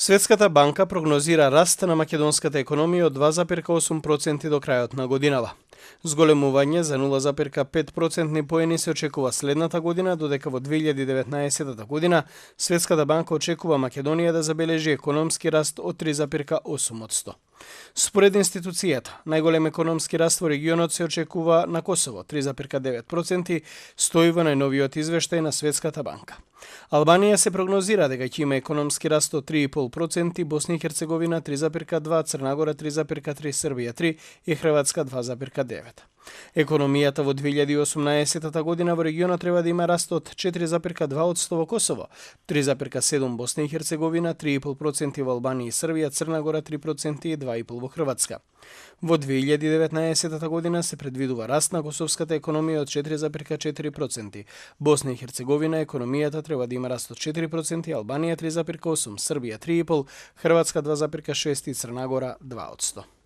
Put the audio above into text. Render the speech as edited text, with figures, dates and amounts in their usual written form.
Светската банка прогнозира раст на македонската економија од 2,8% до крајот на годинава. Зголемување за 0,5% поени се очекува следната година, додека во 2019 година Светската банка очекува Македонија да забележи економски раст од 3,8%. Според институцијата, најголем економски раст во регионот се очекува на Косово 3,9%, стои во најновиот извештај на Светската банка. Албанија се прогнозира дека ќе има економски раст од 3,5%, Босна и Херцеговина 3,2%, Црна Гора 3,3%, Србија 3% и Хрватска 2,9%. Економијата во 2018 година во регионот треба да има раст од 4,2% во Косово, 3,7% Босна и Херцеговина, 3,5% во Албанија и Србија, Црна Гора 3% и 2,5% во Хрватска. Во 2019 година се предвидува раст на косовската економија од 4,4%. Босна и Херцеговина економијата треба да има раст од 4%, Албанија 3,8%, Србија 3,5%, Хрватска 2,6% и Црна Гора 2%.